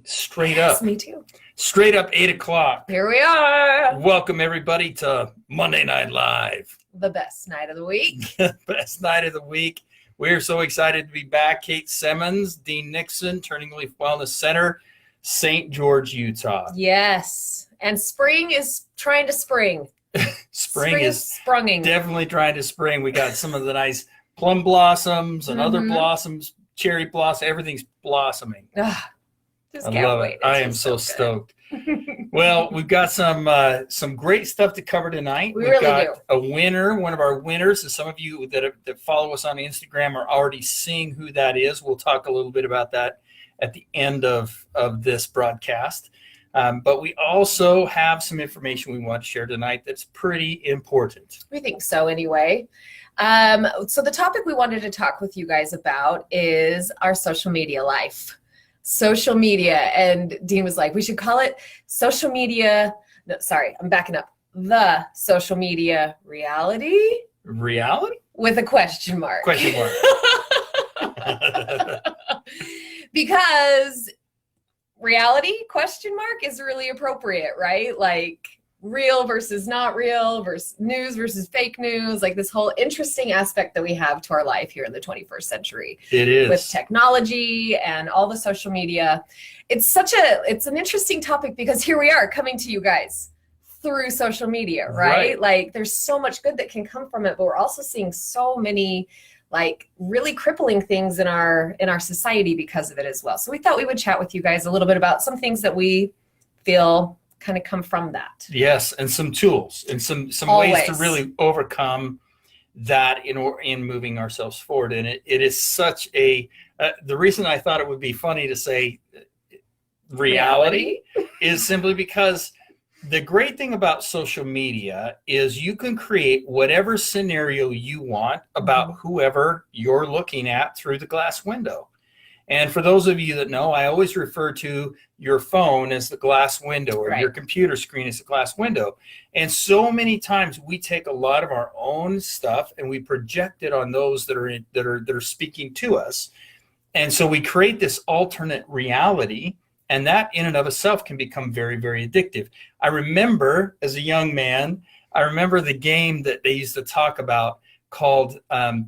straight Yes, up. me too. Straight up 8 o'clock. Here we are. Welcome everybody to Monday Night Live. The best night of the week. Best night of the week. We're so excited to be back. Kate Simmons, Dean Nixon, TurningLeaf Wellness Center, St. George, Utah. Yes. And spring is trying to spring. Spring is sprunging. definitely trying to spring. We got some of the nice plum blossoms and other blossoms, cherry blossom, everything's blossoming. Just I can't love wait. it. I am so stoked. Well, we've got some great stuff to cover tonight. We We've really got do. a winner, one of our winners, and some of you that follow us on Instagram are already seeing who that is. We'll talk a little bit about that at the end of this broadcast. But we also have some information we want to share tonight that's pretty important. We think so anyway. So the topic we wanted to talk with you guys about is our social media life. Social media. And Dean was like, we should call it social media. No, sorry, I'm backing up. The social media reality? Reality? With a question mark. Question mark. Because reality question mark is really appropriate, right? Like real versus not real versus news versus fake news, like this whole interesting aspect that we have to our life here in the 21st century. It is. With technology and all the social media. It's an interesting topic because here we are coming to you guys through social media, right? Like there's so much good that can come from it, but we're also seeing so many like really crippling things in our society because of it as well. So we thought we would chat with you guys a little bit about some things that we feel kind of come from that. Yes, and some tools and some ways to really overcome that in moving ourselves forward. And it is such a the reason I thought it would be funny to say reality is simply because the great thing about social media is you can create whatever scenario you want about whoever you're looking at through the glass window. And for those of you that know, I always refer to your phone as the glass window or your computer screen as the glass window. And so many times we take a lot of our own stuff and we project it on those that are speaking to us. And so we create this alternate reality, and that in and of itself can become very, very addictive. I remember as a young man, the game that they used to talk about called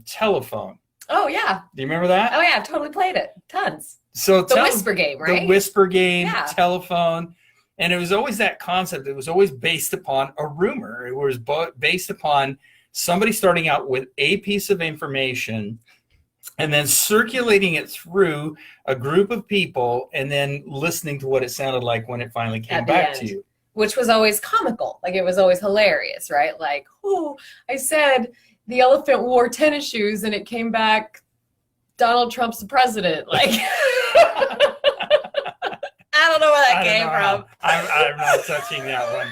Telephone. Oh, yeah. Do you remember that? Oh, yeah. I've totally played it. Tons. So the whisper game, right? The whisper game, Telephone. And it was always that concept. It was always based upon a rumor. It was based upon somebody starting out with a piece of information and then circulating it through a group of people and then listening to what it sounded like when it finally came back to you. Which was always comical. Like it was always hilarious, right? Like, oh, I said the elephant wore tennis shoes and it came back Donald Trump's the president. Like, I don't know where that came from. I'm not touching that one.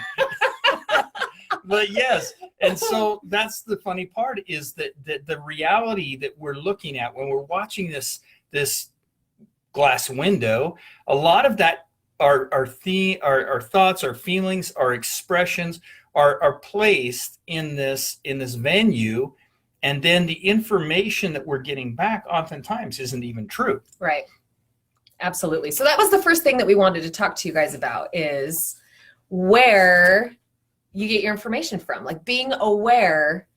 But yes, and so that's the funny part is that the reality that we're looking at when we're watching this glass window, a lot of that our thoughts, our feelings, our expressions are placed in this venue, and then the information that we're getting back oftentimes isn't even true. Right. Absolutely. So that was the first thing that we wanted to talk to you guys about is where you get your information from, like being aware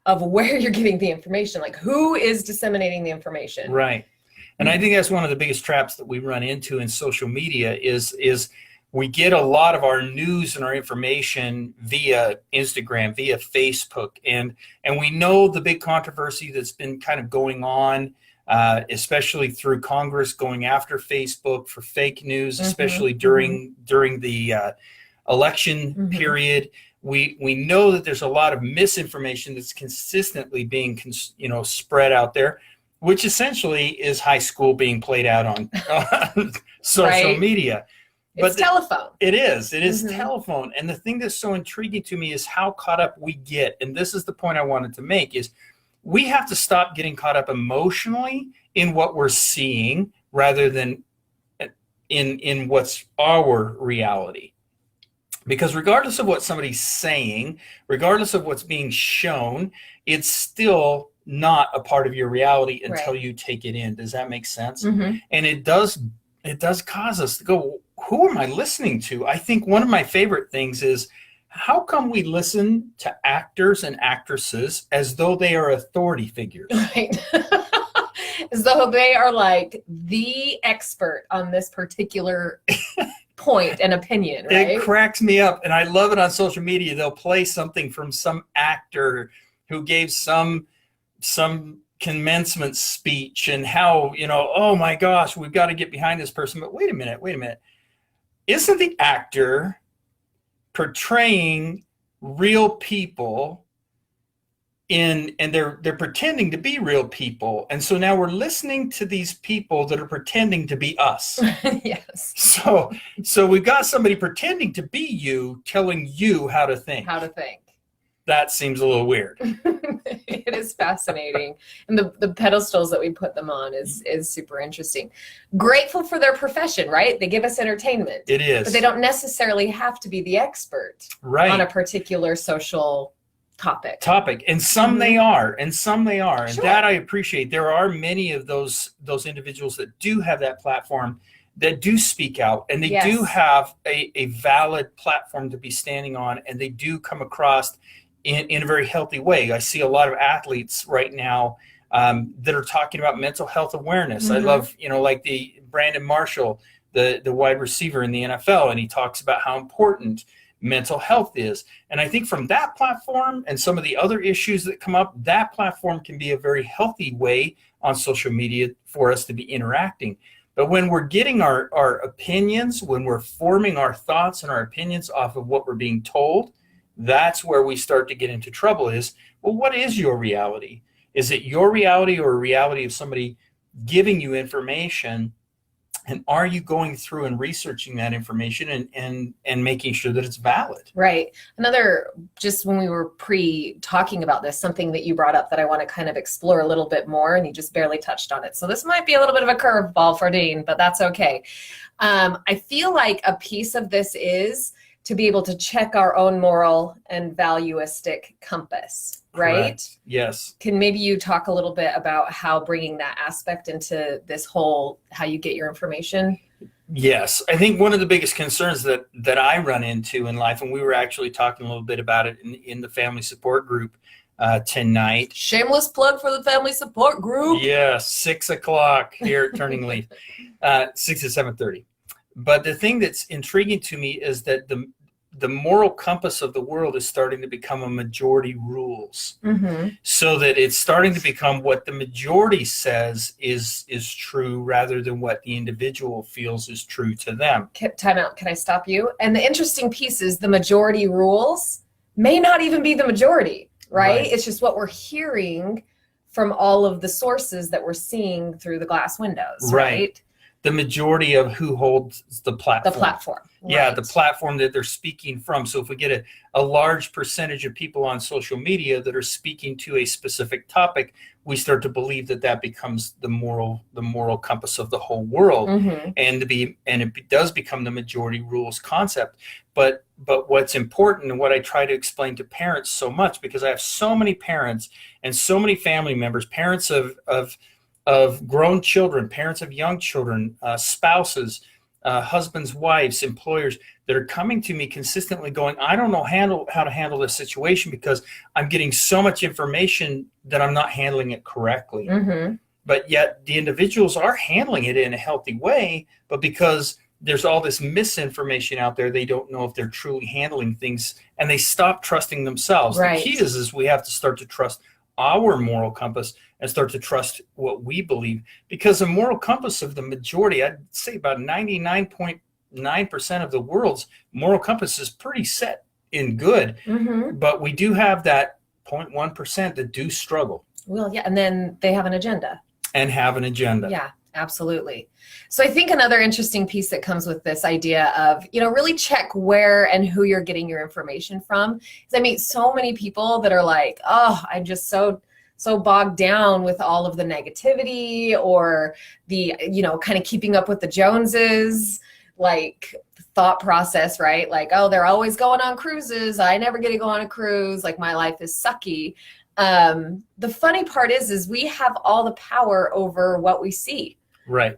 of where you're getting the information, like who is disseminating the information. Right. And I think that's one of the biggest traps that we run into in social media is we get a lot of our news and our information via Instagram, via Facebook. And we know the big controversy that's been kind of going on, especially through Congress going after Facebook for fake news, especially during the election period. We know that there's a lot of misinformation that's consistently being spread out there, which essentially is high school being played out on social media. But it's telephone. It is telephone. And the thing that's so intriguing to me is how caught up we get. And this is the point I wanted to make is we have to stop getting caught up emotionally in what we're seeing rather than in what's our reality. Because regardless of what somebody's saying, regardless of what's being shown, it's still not a part of your reality until you take it in. Does that make sense? And it does It does cause us to go, who am I listening to? I think one of my favorite things is, how come we listen to actors and actresses as though they are authority figures? Right. As though they are like the expert on this particular point and opinion, right? It cracks me up, and I love it on social media. They'll play something from some actor who gave some commencement speech, and how, oh my gosh, we've got to get behind this person. But wait a minute. Isn't the actor portraying real people and they're pretending to be real people? And so now we're listening to these people that are pretending to be us. Yes. So we've got somebody pretending to be you, telling you how to think. That seems a little weird. It is fascinating. And the pedestals that we put them on is super interesting. Grateful for their profession, right? They give us entertainment. It is. But they don't necessarily have to be the expert on a particular social topic. And some they are, and Sure. And that I appreciate. There are many of those individuals that do have that platform, that do speak out, and they do have a valid platform to be standing on, and they do come across in a very healthy way. I see a lot of athletes right now that are talking about mental health awareness. I love, like the Brandon Marshall, the wide receiver in the NFL, and he talks about how important mental health is. And I think from that platform and some of the other issues that come up, that platform can be a very healthy way on social media for us to be interacting. But when we're getting our opinions, when we're forming our thoughts and our opinions off of what we're being told, that's where we start to get into trouble. Is, well, what is your reality? Is it your reality or a reality of somebody giving you information? And are you going through and researching that information and making sure that it's valid? Right. Another, just when we were talking about this, something that you brought up that I want to kind of explore a little bit more, and you just barely touched on it. So this might be a little bit of a curveball for Dean, but that's okay. I feel like a piece of this is to be able to check our own moral and valuistic compass, right? Correct. Yes. Can maybe you talk a little bit about how bringing that aspect into this whole, how you get your information? Yes. I think one of the biggest concerns that I run into in life, and we were actually talking a little bit about it in the family support group tonight. Shameless plug for the family support group. Yes, 6 o'clock here at Turning Leaf, 6 to 7:30. But the thing that's intriguing to me is that the moral compass of the world is starting to become a majority rules. So that it's starting to become what the majority says is true, rather than what the individual feels is true to them. Time out. Can I stop you? And the interesting piece is the majority rules may not even be the majority, right? It's just what we're hearing from all of the sources that we're seeing through the glass windows, right? The majority of who holds the platform. The platform. Yeah, the platform that they're speaking from. So if we get a large percentage of people on social media that are speaking to a specific topic, we start to believe that becomes the moral compass of the whole world. And it does become the majority rules concept. But what's important, and what I try to explain to parents so much, because I have so many parents and so many family members, parents of grown children, parents of young children, spouses, husbands, wives, employers, that are coming to me consistently going, I don't know how to handle this situation because I'm getting so much information that I'm not handling it correctly. But yet the individuals are handling it in a healthy way, but because there's all this misinformation out there, they don't know if they're truly handling things, and they stop trusting themselves. The key is we have to start to trust our moral compass and start to trust what we believe, because the moral compass of the majority, I'd say about 99.9% of the world's moral compass is pretty set in good, but we do have that 0.1% that do struggle. Well, yeah, and then they have an agenda. Yeah, absolutely. So I think another interesting piece that comes with this idea of, really check where and who you're getting your information from. Because I meet so many people that are like, oh, I'm just so bogged down with all of the negativity, or the, kind of keeping up with the Joneses, like thought process, right? Like, oh, they're always going on cruises. I never get to go on a cruise. Like, my life is sucky. The funny part is we have all the power over what we see. Right.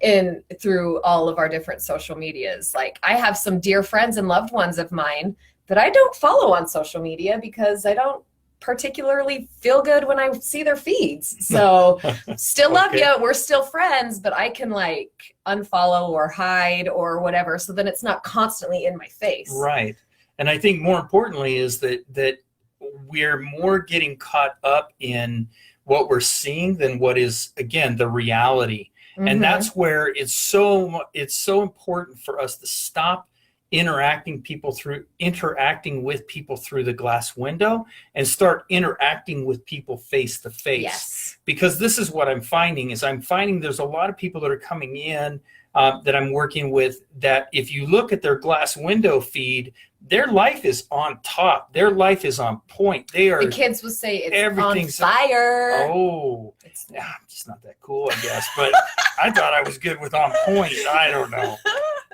through all of our different social medias. Like I have some dear friends and loved ones of mine that I don't follow on social media because I don't particularly feel good when I see their feeds. So still love you. We're still friends, but I can like unfollow or hide or whatever. So then it's not constantly in my face. Right. And I think more importantly is that we're more getting caught up in what we're seeing than what is, again, the reality. Mm-hmm. And that's where it's so important for us to stop interacting with people through the glass window and start interacting with people face to face. Yes. Because this is what I'm finding there's a lot of people that are coming in that I'm working with that if you look at their glass window feed, their life is on top. Their life is on point. The kids will say it's on fire. Oh, I'm just not that cool, I guess. But I thought I was good with on point. I don't know.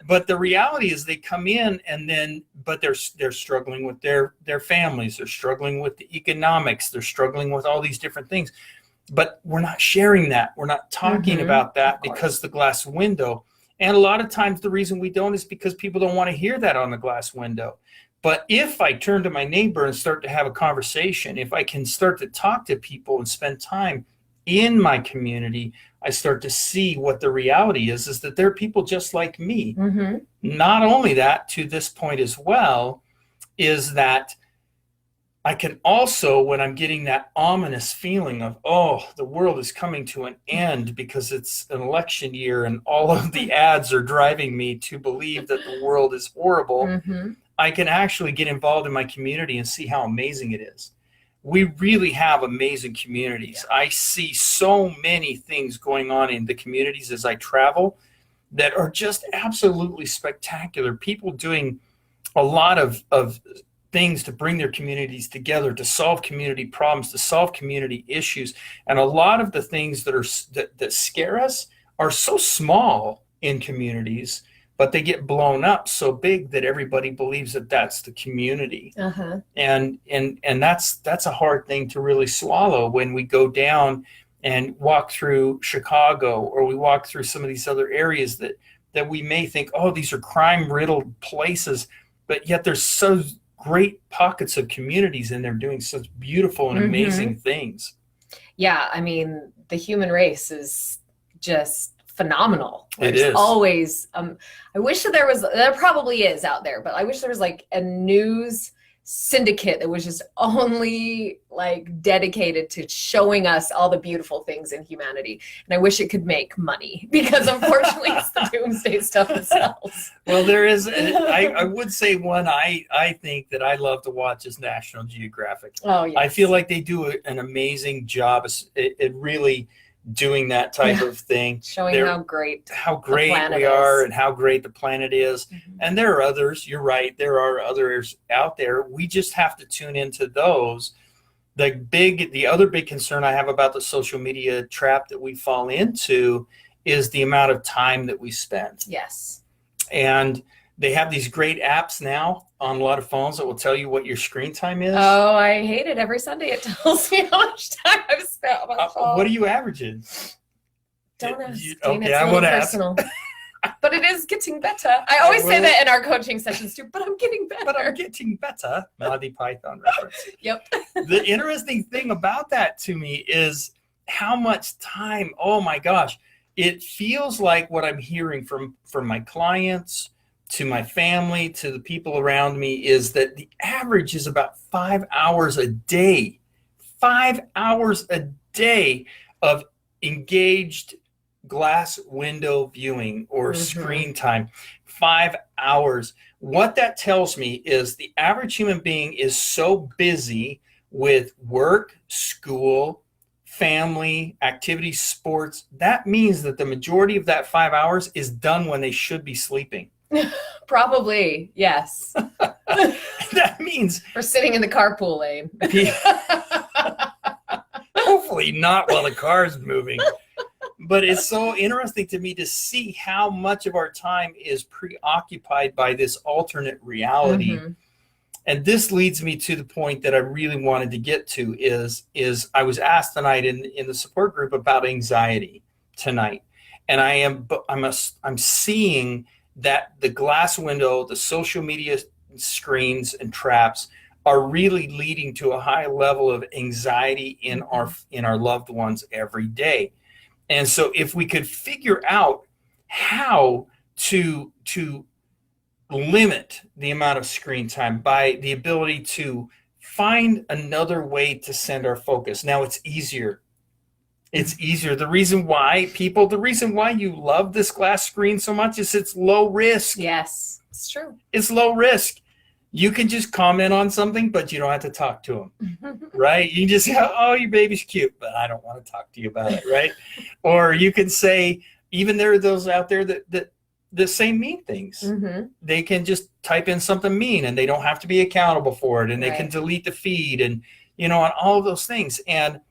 But the reality is they come in but they're struggling with their families. They're struggling with the economics. They're struggling with all these different things. But we're not sharing that. We're not talking about that because the glass window. And a lot of times the reason we don't is because people don't want to hear that on the glass window. But if I turn to my neighbor and start to have a conversation, if I can start to talk to people and spend time in my community, I start to see what the reality is that there are people just like me. Mm-hmm. Not only that, to this point as well, is that I can also, when I'm getting that ominous feeling of, the world is coming to an end because it's an election year and all of the ads are driving me to believe that the world is horrible, mm-hmm. I can actually get involved in my community and see how amazing it is. We really have amazing communities. Yeah. I see so many things going on in the communities as I travel that are just absolutely spectacular. People doing a lot of things to bring their communities together, to solve community problems, to solve community issues. And a lot of the things that scare us are so small in communities, but they get blown up so big that everybody believes that that's the community. Uh-huh. And that's a hard thing to really swallow when we go down and walk through Chicago, or we walk through some of these other areas that we may think, these are crime-riddled places, but yet there's so great pockets of communities and they're doing such beautiful and amazing things. Yeah, I mean, the human race is just phenomenal. There's always I wish that there probably is out there, but I wish there was like a news syndicate that was just only like dedicated to showing us all the beautiful things in humanity. And I wish it could make money, because unfortunately it's the doomsday stuff that sells. Well, there is, I would say one I think that I love to watch is National Geographic. Oh, yes. I feel like they do an amazing job at really doing that type of thing, showing how great we are and how great the planet is. Mm-hmm. And there are others, you're right, there are others out there. We just have to tune into those. The other big concern I have about the social media trap that we fall into is the amount of time that we spend. Yes. And they have these great apps now on a lot of phones that will tell you what your screen time is. Oh, I hate it. Every Sunday it tells me how much time I've spent on my phone. What are you averaging? Don't ask. Okay, I won't ask. But it is getting better. I always say that in our coaching sessions too, but I'm getting better. Monty Python reference. Yep. The interesting thing about that to me is how much time, oh my gosh, it feels like what I'm hearing from my clients, to my family, to the people around me, is that the average is about 5 hours a day. 5 hours a day of engaged glass window viewing or screen time. 5 hours. What that tells me is the average human being is so busy with work, school, family, activities, sports. That means that the majority of that 5 hours is done when they should be sleeping. Probably, yes. That means we're sitting in the carpool lane. Hopefully not while the car's moving. But it's so interesting to me to see how much of our time is preoccupied by this alternate reality. Mm-hmm. And this leads me to the point that I really wanted to get to is I was asked tonight in the support group about anxiety tonight. and I'm seeing that the glass window, the social media screens and traps are really leading to a high level of anxiety in our loved ones every day. And so if we could figure out how to limit the amount of screen time by the ability to find another way to send our focus. Now it's easier. It's easier. The reason why you love this glass screen so much is it's low risk. Yes, it's true. It's low risk. You can just comment on something, but you don't have to talk to them, right? You can just say, oh, your baby's cute, but I don't want to talk to you about it, right? Or you can say, even there are those out there that say mean things. They can just type in something mean and they don't have to be accountable for it, and they can delete the feed and, and all of those things. And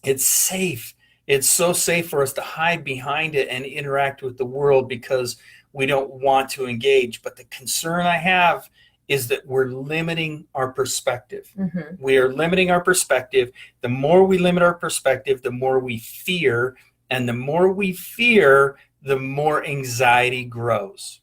it's safe. It's so safe for us to hide behind it and interact with the world because we don't want to engage. But the concern I have is that we're limiting our perspective. We are limiting our perspective. The more we limit our perspective, the more we fear. And the more we fear, the more anxiety grows.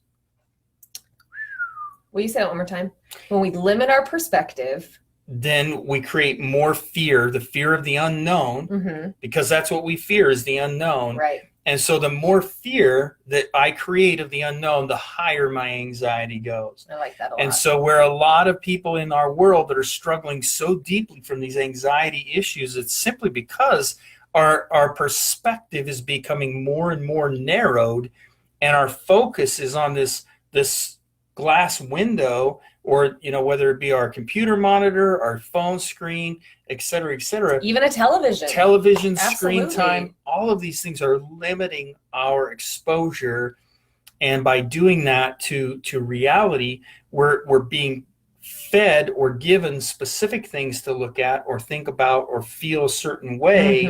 Will you say that one more time? When we limit our perspective, then we create more fear, the fear of the unknown, because that's what we fear is the unknown. Right. And so the more fear that I create of the unknown, the higher my anxiety goes. I like that a lot. And so where a lot of people in our world that are struggling so deeply from these anxiety issues, it's simply because our perspective is becoming more and more narrowed, and our focus is on this glass window, or whether it be our computer monitor, our phone screen, et cetera, even a television screen time. All of these things are limiting our exposure, and by doing that to reality, we're being fed or given specific things to look at or think about or feel a certain way.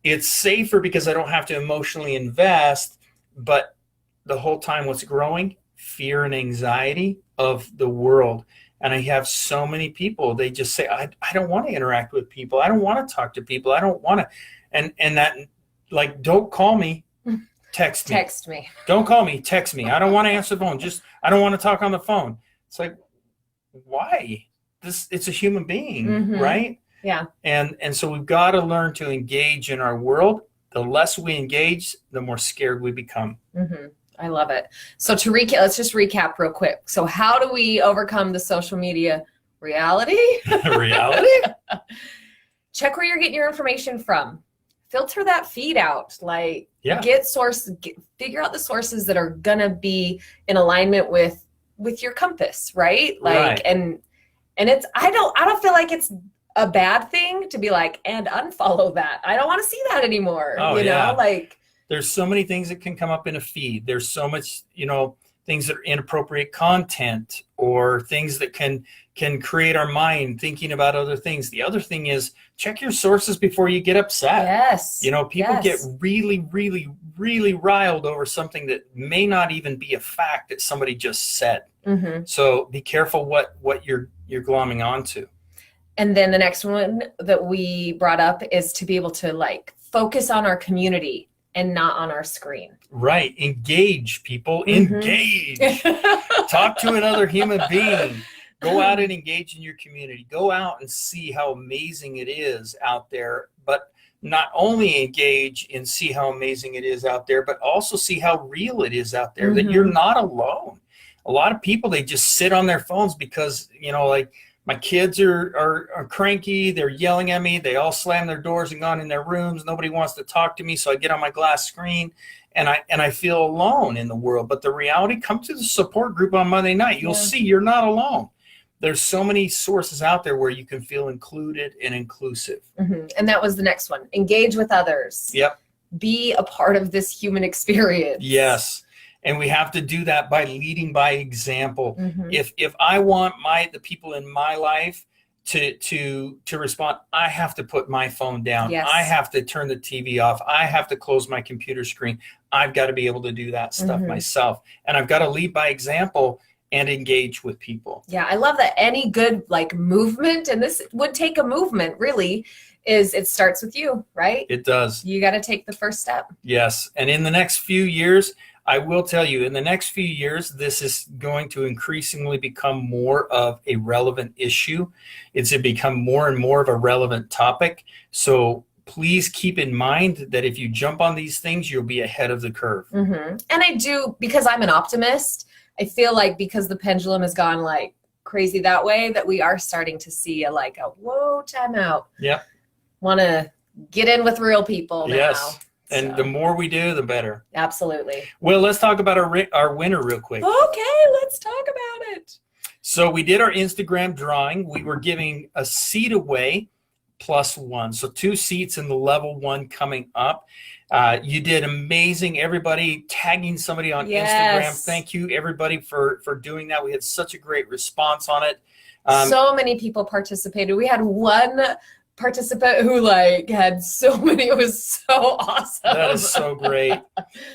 It's safer because I don't have to emotionally invest, but the whole time what's growing? Fear and anxiety of the world. And I have so many people, they just say, I don't want to interact with people. I don't want to talk to people. I don't want to. And that, like, don't call me, text me. Text me. Don't call me, text me. I don't want to answer the phone. I don't want to talk on the phone. It's like, why? It's a human being, right? Yeah. And so we've got to learn to engage in our world. The less we engage, the more scared we become. I love it. So let's just recap real quick. So how do we overcome the social media reality? Check where you're getting your information from. Filter that feed out. Like, figure out the sources that are gonna be in alignment with your compass, right? Like, and it's I don't feel like it's a bad thing to be like, and unfollow that. I don't want to see that anymore. You know, like, there's so many things that can come up in a feed. There's so much, things that are inappropriate content or things that can create our mind thinking about other things. The other thing is check your sources before you get upset. Yes. People get really, really, really riled over something that may not even be a fact that somebody just said. So be careful what you're glomming onto. And then the next one that we brought up is to be able to, like, focus on our community and not on our screen. Right. Engage, people. Engage. Talk to another human being. Go out and engage in your community. Go out and see how amazing it is out there. But not only engage and see how amazing it is out there, but also see how real it is out there, that you're not alone. A lot of people, they just sit on their phones because, like, my kids are cranky. They're yelling at me. They all slam their doors and gone in their rooms. Nobody wants to talk to me. So I get on my glass screen and I feel alone in the world. But the reality, come to the support group on Monday night. You'll see you're not alone. There's so many sources out there where you can feel included and inclusive. And that was the next one. Engage with others. Yep. Be a part of this human experience. Yes. And we have to do that by leading by example. If I want the people in my life to respond, I have to put my phone down. Yes. I have to turn the TV off. I have to close my computer screen. I've got to be able to do that stuff myself. And I've got to lead by example and engage with people. Yeah, I love that any good like movement, and this would take a movement really, is it starts with you, right? It does. You got to take the first step. Yes. And in the next few years, I will tell you, in the next few years, this is going to increasingly become more of a relevant issue. It's become more and more of a relevant topic. So please keep in mind that if you jump on these things, you'll be ahead of the curve. Mm-hmm. And I do, because I'm an optimist, I feel like because the pendulum has gone like crazy that way, that we are starting to see a whoa, time out. Yeah. Want to get in with real people now. Yes. And the more we do, the better. Absolutely. Well, let's talk about our winner real quick. Okay, let's talk about it. So we did our Instagram drawing. We were giving a seat away +1. So 2 seats in the level 1 coming up. You did amazing. Everybody tagging somebody on Instagram. Thank you, everybody, for doing that. We had such a great response on it. So many people participated. We had one participant who had so many. It was so awesome. That is so great.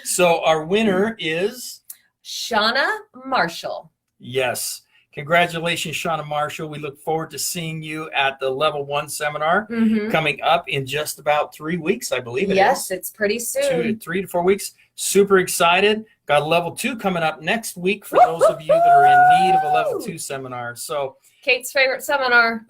So our winner is Shauna Marshall. Yes. Congratulations, Shauna Marshall. We look forward to seeing you at the level 1 seminar coming up in just about 3 weeks, I believe it is. Yes, it's pretty soon. 3 to 4 weeks. Super excited. Got a level 2 coming up next week for those of you that are in need of a level 2 seminar. So Kate's favorite seminar.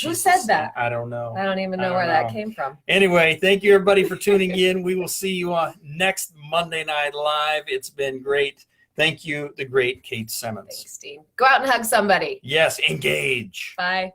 Who said that? I don't know. I don't even know where that came from. Anyway, thank you everybody for tuning in. We will see you on next Monday Night Live. It's been great. Thank you, the great Kate Simmons. Thanks, Dean. Go out and hug somebody. Yes, engage. Bye.